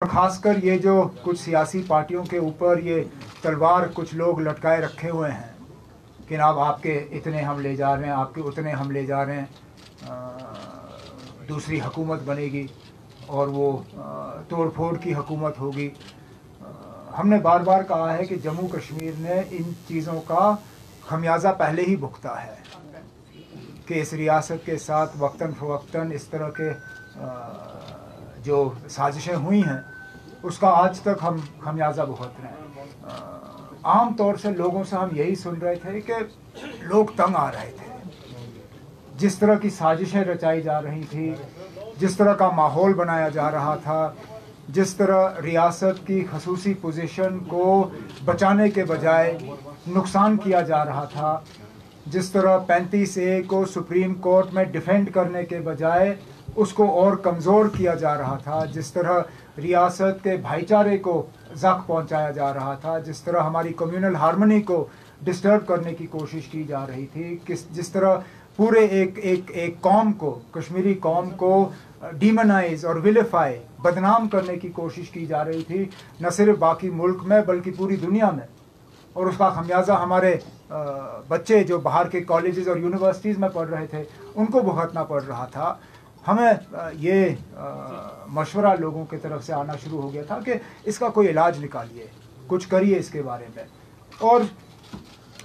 खासकर ये जो कुछ सियासी पार्टियों के ऊपर ये तलवार कुछ लोग लटकाए रखे हुए हैं कि अब आपके इतने हम ले जा रहे हैं, आपके उतने हम ले जा रहे हैं, दूसरी हुकूमत बनेगी और वो तोड़ फोड़ की हुकूमत होगी। हमने बार बार कहा है कि जम्मू कश्मीर ने इन चीज़ों का खमियाजा पहले ही भुगता है कि इस रियासत के साथ वक्तन फ़वक्तन इस तरह के जो साजिशें हुई हैं उसका आज तक हम खमियाजा भुगत रहे हैं। आम तौर से लोगों से हम यही सुन रहे थे कि लोग तंग आ रहे थे, जिस तरह की साजिशें रचाई जा रही थी, जिस तरह का माहौल बनाया जा रहा था, जिस तरह रियासत की खसूसी पोजीशन को बचाने के बजाय नुकसान किया जा रहा था, जिस तरह 35A को सुप्रीम कोर्ट में डिफेंड करने के बजाय उसको और कमज़ोर किया जा रहा था, जिस तरह रियासत के भाईचारे को ज़ख्म पहुंचाया जा रहा था, जिस तरह हमारी कम्युनल हार्मनी को डिस्टर्ब करने की कोशिश की जा रही थी, जिस तरह पूरे एक कौम को, कश्मीरी कौम को डीमनाइज और विलिफाई, बदनाम करने की कोशिश की जा रही थी, न सिर्फ बाकी मुल्क में बल्कि पूरी दुनिया में। और उसका खमियाजा हमारे बच्चे जो बाहर के कॉलेजेस और यूनिवर्सिटीज़ में पढ़ रहे थे उनको भुगतना पड़ रहा था। हमें ये मशवरा लोगों की तरफ से आना शुरू हो गया था कि इसका कोई इलाज निकालिए, कुछ करिए इसके बारे में। और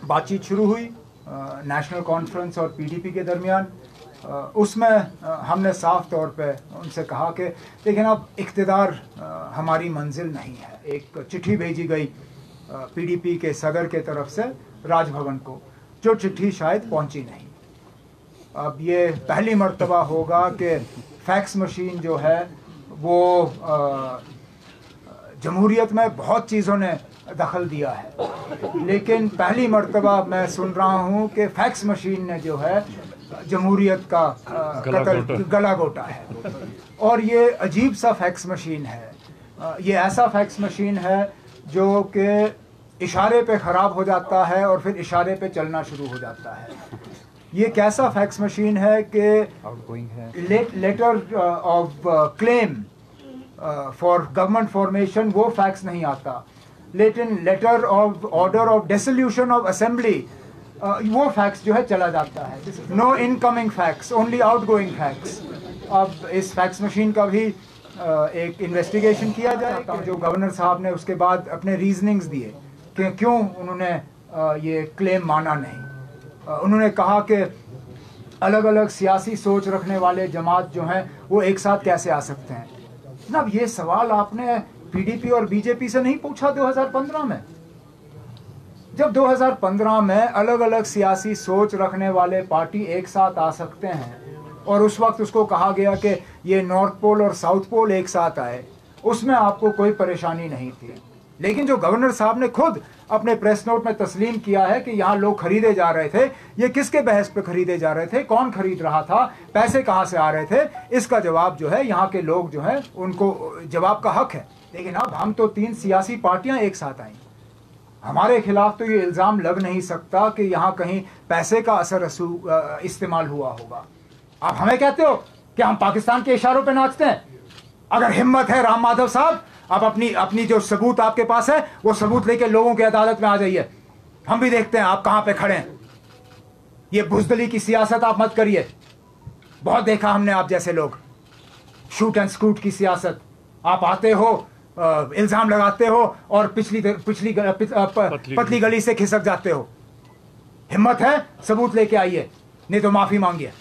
बातचीत शुरू हुई नेशनल कॉन्फ्रेंस और पीडीपी के दरमियान। उसमें हमने साफ तौर पे उनसे कहा कि लेकिन अब इख्तिदार हमारी मंजिल नहीं है। एक चिट्ठी भेजी गई पीडीपी के सदर के तरफ से राजभवन को, जो चिट्ठी शायद पहुंची नहीं। अब ये पहली मर्तबा होगा कि फैक्स मशीन जो है वो जमहूरियत में बहुत चीज़ों ने दखल दिया है, लेकिन पहली मर्तबा मैं सुन रहा हूँ कि फैक्स मशीन ने जो है जमहूरियत का गला घोटा है। और ये अजीब सा फैक्स मशीन है। ये ऐसा फैक्स मशीन है जो कि इशारे पे ख़राब हो जाता है और फिर इशारे पे चलना शुरू हो जाता है। ये कैसा फैक्स मशीन है कि letter of claim for government formation वो फैक्स नहीं आता, लेकिन letter of order of dissolution of assembly वो फैक्स जो है चला जाता है। No incoming fax, only outgoing fax. अब इस फैक्स मशीन का भी एक इन्वेस्टिगेशन किया जाए। जो गवर्नर साहब ने उसके बाद अपने रीजनिंग्स दिए कि क्यों उन्होंने ये क्लेम माना नहीं। उन्होंने कहा कि अलग अलग सियासी सोच रखने वाले जमात जो हैं वो एक साथ कैसे आ सकते हैं। ना ये सवाल आपने पीडीपी और बीजेपी से नहीं पूछा 2015 में, जब 2015 में अलग अलग सियासी सोच रखने वाले पार्टी एक साथ आ सकते हैं और उस वक्त उसको कहा गया कि ये नॉर्थ पोल और साउथ पोल एक साथ आए, उसमें आपको कोई परेशानी नहीं थी। लेकिन जो गवर्नर साहब ने खुद अपने प्रेस नोट में तस्लीम किया है कि यहाँ लोग खरीदे जा रहे थे, ये किसके बहस पे खरीदे जा रहे थे, कौन खरीद रहा था, पैसे कहाँ से आ रहे थे, इसका जवाब जो है यहाँ के लोग जो है उनको जवाब का हक है। लेकिन अब हम तो 3 सियासी पार्टियां एक साथ आई, हमारे खिलाफ तो ये इल्ज़ाम लग नहीं सकता कि यहाँ कहीं पैसे का असर इस्तेमाल हुआ होगा। आप हमें कहते हो कि हम पाकिस्तान के इशारों पे नाचते हैं। अगर हिम्मत है राम माधव साहब, आप अपनी जो सबूत आपके पास है वो सबूत लेके लोगों की अदालत में आ जाइए, हम भी देखते हैं आप कहाँ पे खड़े हैं। ये बुज़दिली की सियासत आप मत करिए, बहुत देखा हमने आप जैसे लोग, शूट एंड स्कूट की सियासत। आप आते हो, इल्ज़ाम लगाते हो और पतली गली से खिसक जाते हो। हिम्मत है सबूत लेके आइए, नहीं तो माफ़ी मांगिए।